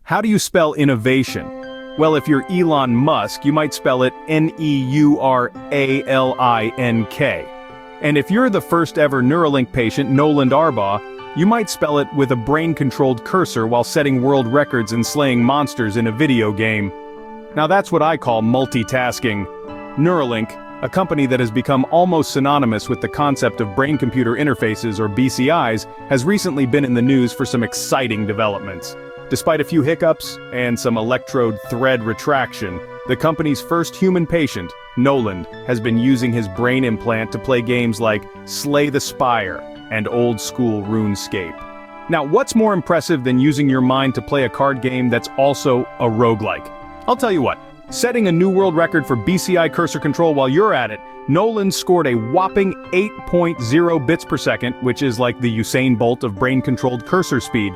How do you spell innovation? Well, if you're Elon Musk, you might spell it Neuralink. And if you're the first ever Neuralink patient, Nolan Arbaugh, you might spell it with a brain-controlled cursor while setting world records and slaying monsters in a video game. Now that's what I call multitasking. Neuralink, a company that has become almost synonymous with the concept of brain-computer interfaces or BCIs, has recently been in the news for some exciting developments. Despite a few hiccups and some electrode thread retraction, the company's first human patient, Nolan, has been using his brain implant to play games like Slay the Spire and old-school RuneScape. Now, what's more impressive than using your mind to play a card game that's also a roguelike? I'll tell you what, setting a new world record for BCI cursor control while you're at it, Nolan scored a whopping 8.0 bits per second, which is like the Usain Bolt of brain-controlled cursor speed.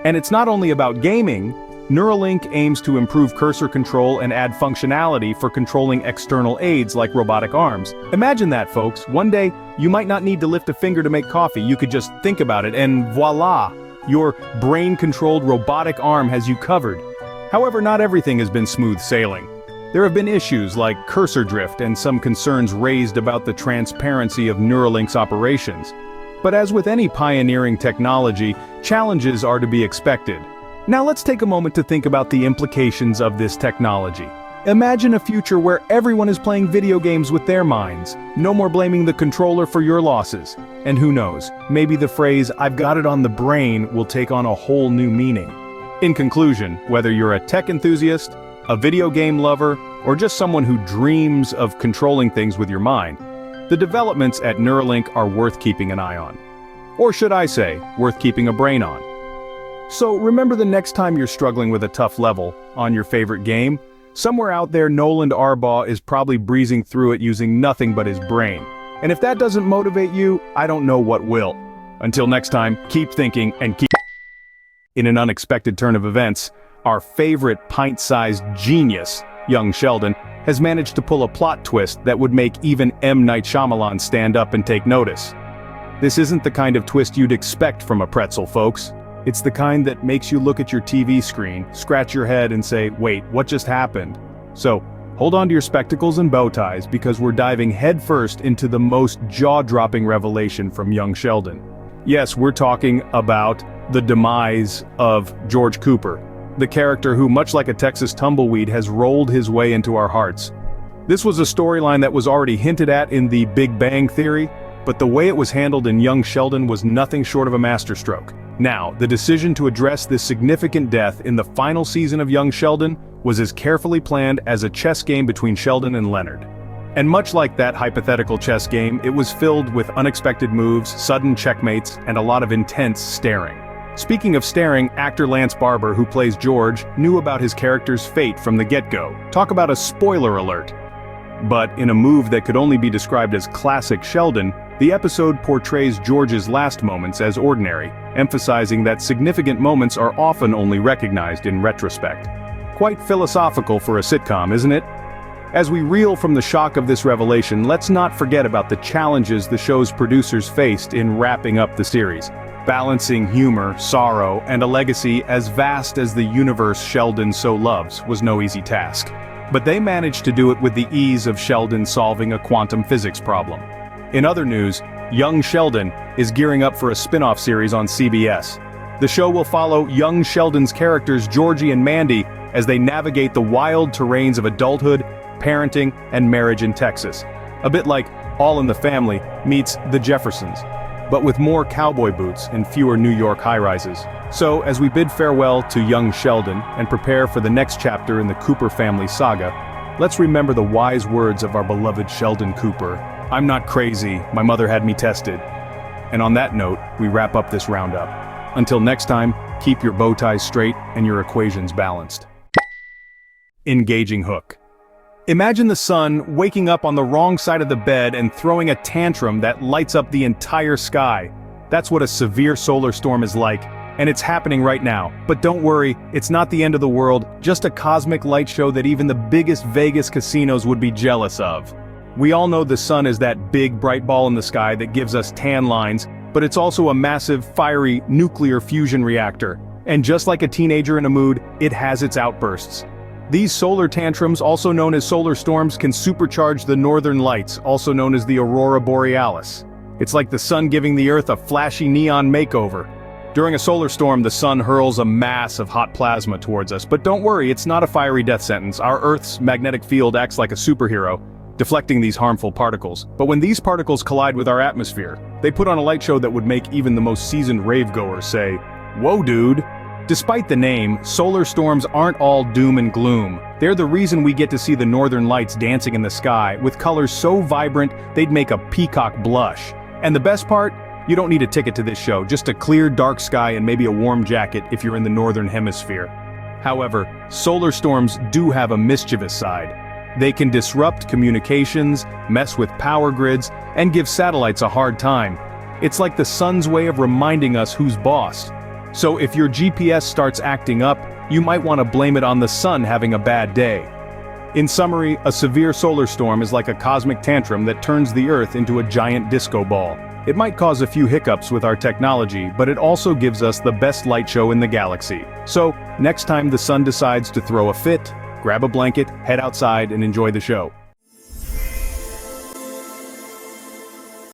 And it's not only about gaming. Neuralink aims to improve cursor control and add functionality for controlling external aids like robotic arms. Imagine that, folks. One day, you might not need to lift a finger to make coffee. You could just think about it and voila! Your brain-controlled robotic arm has you covered. However, not everything has been smooth sailing. There have been issues like cursor drift and some concerns raised about the transparency of Neuralink's operations. But as with any pioneering technology, challenges are to be expected. Now let's take a moment to think about the implications of this technology. Imagine a future where everyone is playing video games with their minds. No more blaming the controller for your losses. And who knows, maybe the phrase, "I've got it on the brain," will take on a whole new meaning. In conclusion, whether you're a tech enthusiast, a video game lover, or just someone who dreams of controlling things with your mind, the developments at Neuralink are worth keeping an eye on. Or should I say, worth keeping a brain on. So remember, the next time you're struggling with a tough level on your favorite game, somewhere out there Nolan Arbaugh is probably breezing through it using nothing but his brain. And if that doesn't motivate you, I don't know what will. Until next time, keep thinking and keep... In an unexpected turn of events, our favorite pint-sized genius, Young Sheldon, has managed to pull a plot twist that would make even M. Night Shyamalan stand up and take notice. This isn't the kind of twist you'd expect from a pretzel, folks. It's the kind that makes you look at your TV screen, scratch your head and say, wait, what just happened? So, hold on to your spectacles and bow ties because we're diving headfirst into the most jaw-dropping revelation from Young Sheldon. Yes, we're talking about the demise of George Cooper, the character who, much like a Texas tumbleweed, has rolled his way into our hearts. This was a storyline that was already hinted at in The Big Bang Theory, but the way it was handled in Young Sheldon was nothing short of a masterstroke. Now, the decision to address this significant death in the final season of Young Sheldon was as carefully planned as a chess game between Sheldon and Leonard. And much like that hypothetical chess game, it was filled with unexpected moves, sudden checkmates, and a lot of intense staring. Speaking of staring, actor Lance Barber, who plays George, knew about his character's fate from the get-go. Talk about a spoiler alert. But in a move that could only be described as classic Sheldon, the episode portrays George's last moments as ordinary, emphasizing that significant moments are often only recognized in retrospect. Quite philosophical for a sitcom, isn't it? As we reel from the shock of this revelation, let's not forget about the challenges the show's producers faced in wrapping up the series. Balancing humor, sorrow, and a legacy as vast as the universe Sheldon so loves was no easy task. But they managed to do it with the ease of Sheldon solving a quantum physics problem. In other news, Young Sheldon is gearing up for a spin-off series on CBS. The show will follow Young Sheldon's characters Georgie and Mandy as they navigate the wild terrains of adulthood, parenting, and marriage in Texas. A bit like All in the Family meets The Jeffersons, but with more cowboy boots and fewer New York high-rises. So, as we bid farewell to Young Sheldon and prepare for the next chapter in the Cooper family saga, let's remember the wise words of our beloved Sheldon Cooper. I'm not crazy, my mother had me tested. And on that note, we wrap up this roundup. Until next time, keep your bow ties straight and your equations balanced. Engaging hook. Imagine the sun waking up on the wrong side of the bed and throwing a tantrum that lights up the entire sky. That's what a severe solar storm is like, and it's happening right now. But don't worry, it's not the end of the world, just a cosmic light show that even the biggest Vegas casinos would be jealous of. We all know the sun is that big bright ball in the sky that gives us tan lines, but it's also a massive, fiery, nuclear fusion reactor. And just like a teenager in a mood, it has its outbursts. These solar tantrums, also known as solar storms, can supercharge the northern lights, also known as the aurora borealis. It's like the sun giving the earth a flashy neon makeover. During a solar storm, the sun hurls a mass of hot plasma towards us, but don't worry, it's not a fiery death sentence. Our Earth's magnetic field acts like a superhero, deflecting these harmful particles. But when these particles collide with our atmosphere, they put on a light show that would make even the most seasoned ravegoers say, "Whoa, dude." Despite the name, solar storms aren't all doom and gloom. They're the reason we get to see the northern lights dancing in the sky, with colors so vibrant they'd make a peacock blush. And the best part? You don't need a ticket to this show, just a clear, dark sky and maybe a warm jacket if you're in the northern hemisphere. However, solar storms do have a mischievous side. They can disrupt communications, mess with power grids, and give satellites a hard time. It's like the sun's way of reminding us who's boss. So if your GPS starts acting up, you might want to blame it on the sun having a bad day. In summary, a severe solar storm is like a cosmic tantrum that turns the Earth into a giant disco ball. It might cause a few hiccups with our technology, but it also gives us the best light show in the galaxy. So, next time the sun decides to throw a fit, grab a blanket, head outside and enjoy the show.